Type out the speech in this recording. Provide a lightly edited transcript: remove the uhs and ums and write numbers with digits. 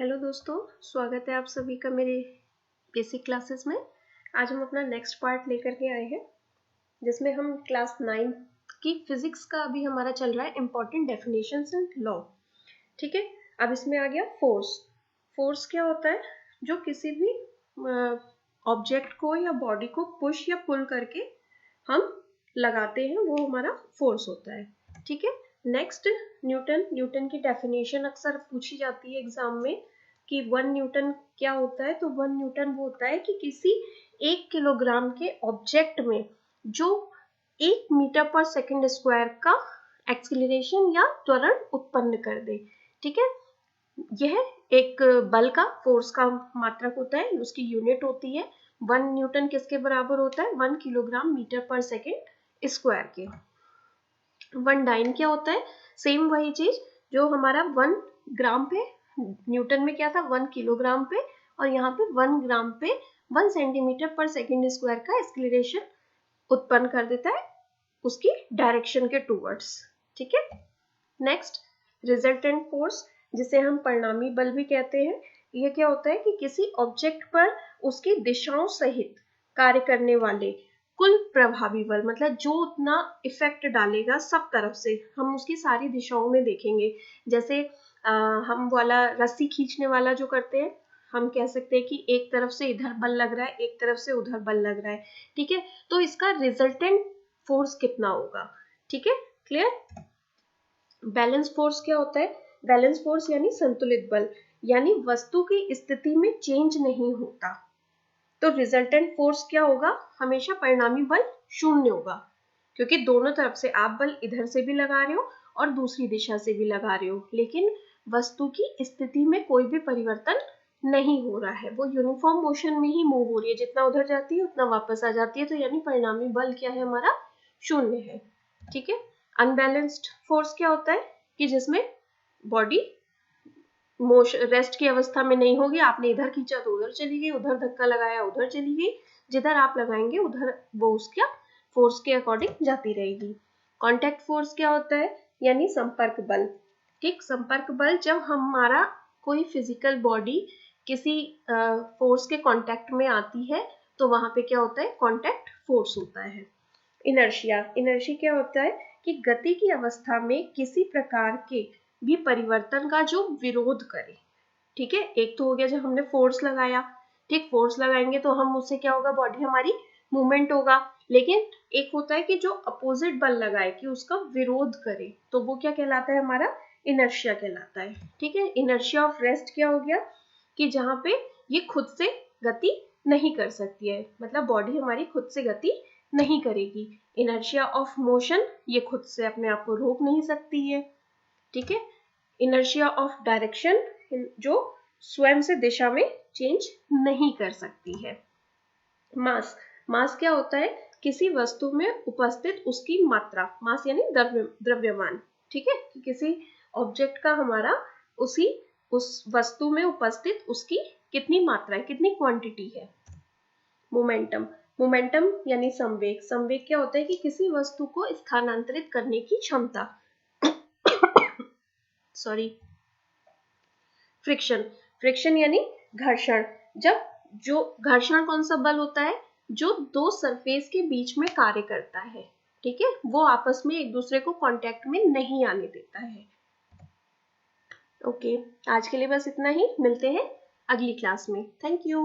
Hello दोस्तों, स्वागत है आप सभी का मेरे बेसिक क्लासेस में। आज हम अपना नेक्स्ट पार्ट लेकर के आए हैं जिसमें हम क्लास 9 की फिजिक्स का अभी हमारा चल रहा है इम्पोर्टेंट डेफिनेशंस एंड लॉ। ठीक है, अब इसमें आ गया फोर्स। फोर्स क्या होता है? जो किसी भी ऑब्जेक्ट को या बॉडी को पुश या पुल करके हम लगाते हैं, वो हमारा फोर्स होता है। ठीक है, नेक्स्ट न्यूटन की डेफिनेशन अक्सर पूछी जाती है एग्जाम में कि 1 न्यूटन क्या होता है। तो 1 न्यूटन वो होता है कि किसी 1 किलोग्राम के ऑब्जेक्ट में जो 1 मीटर पर सेकंड स्क्वायर का एक्सीलरेशन या त्वरण उत्पन्न कर दे। ठीक है, यह एक बल का, फोर्स का मात्रक होता है, उसकी यूनिट होती है। 1 न्यूटन किसके बराबर होता है? 1 किलोग्राम मीटर पर सेकंड स्क्वायर के। 1 डाइन क्या होता है? सेम वही चीज जो हमारा 1 ग्राम पे, न्यूटन में क्या था 1 किलोग्राम पे, और यहाँ पे 1 ग्राम पे 1 सेंटीमीटर पर सेकंड स्क्वायर का एक्सीलरेशन उत्पन्न कर देता है उसकी डायरेक्शन के टूवर्ड्स। ठीक है, नेक्स्ट रिजल्टेंट फोर्स, जिसे हम परिणामी बल भी कहते हैं। यह क्या होता है कि किसी ऑब्जेक्ट पर उसकी दिशाओं सहित कार्य करने वाले कुल प्रभावी बल, मतलब जो उतना इफेक्ट डालेगा सब तरफ से, हम उसकी सारी दिशाओं में देखेंगे। जैसे हम वाला रस्सी खींचने वाला जो करते हैं, हम कह सकते हैं कि एक तरफ से इधर बल लग रहा है, एक तरफ से उधर बल लग रहा है। ठीक है, तो इसका रिजल्टेंट फोर्स कितना होगा? ठीक है, क्लियर। बैलेंस फोर्स क्या होता है? बैलेंस फोर्स यानी संतुलित बल, यानी वस्तु की स्थिति में चेंज नहीं होता। तो रिजल्टेंट फोर्स क्या होगा? हमेशा परिणामी बल 0 होगा, क्योंकि दोनों तरफ से आप बल इधर से भी लगा रहे हो और दूसरी दिशा से भी लगा रहे हो, लेकिन वस्तु की स्थिति में कोई भी परिवर्तन नहीं हो रहा है, वो यूनिफॉर्म मोशन में ही मूव हो रही है, जितना उधर जाती है उतना वापस आ जाती है। तो यानी परिणामी बल क्या है हमारा? 0 है। ठीक है, अनबैलेंस्ड फोर्स क्या होता है कि जिसमें बॉडी मोशन रेस्ट की अवस्था में नहीं होगी। आपने इधर खींचा तो उधर चली गई, उधर धक्का लगाया उधर चली गई, जिधर आप लगाएंगे उधर वो उसका फोर्स के अकॉर्डिंग जाती रहेगी। कांटेक्ट फोर्स क्या होता है? यानी संपर्क बल। ठीक, संपर्क बल जब हमारा कोई फिजिकल बॉडी किसी फोर्स के कांटेक्ट में आती है तो वहां पे क्या होता है? कांटेक्ट फोर्स होता है। इनर्शिया क्या होता है कि गति की अवस्था में किसी प्रकार के भी परिवर्तन का जो विरोध करे। ठीक है, एक तो हो गया जब हमने फोर्स लगाया। ठीक, फोर्स लगाएंगे तो हम उससे क्या होगा? बॉडी हमारी मूवमेंट होगा। लेकिन एक होता है कि जो अपोजिट बल लगाए कि उसका विरोध करे, तो वो क्या कहलाता है? हमारा इनर्शिया कहलाता है। ठीक है, इनर्शिया ऑफ रेस्ट क्या हो गया कि जहां पे ये खुद से गति नहीं कर सकती है, मतलब बॉडी हमारी खुद से गति नहीं करेगी। इनर्शिया ऑफ मोशन, ये खुद से अपने आप को रोक नहीं सकती है। ठीक है, इनर्शिया ऑफ डायरेक्शन, जो स्वयं से दिशा में चेंज नहीं कर सकती है। मास क्या होता है? किसी वस्तु में उपस्थित उसकी मात्रा, मास यानी द्रव्यमान। ठीक है, कि किसी ऑब्जेक्ट का हमारा उस वस्तु में उपस्थित उसकी कितनी मात्रा है, कितनी क्वांटिटी है। मोमेंटम यानी संवेग। संवेग क्या होता है कि किसी वस्तु को स्थानांतरित करने की क्षमता। सॉरी, फ्रिक्शन यानी घर्षण। जब जो घर्षण कौन सा बल होता है? जो दो सरफेस के बीच में कार्य करता है। ठीक है, वो आपस में एक दूसरे को कांटेक्ट में नहीं आने देता है। ओके, आज के लिए बस इतना ही, मिलते हैं अगली क्लास में। Thank you.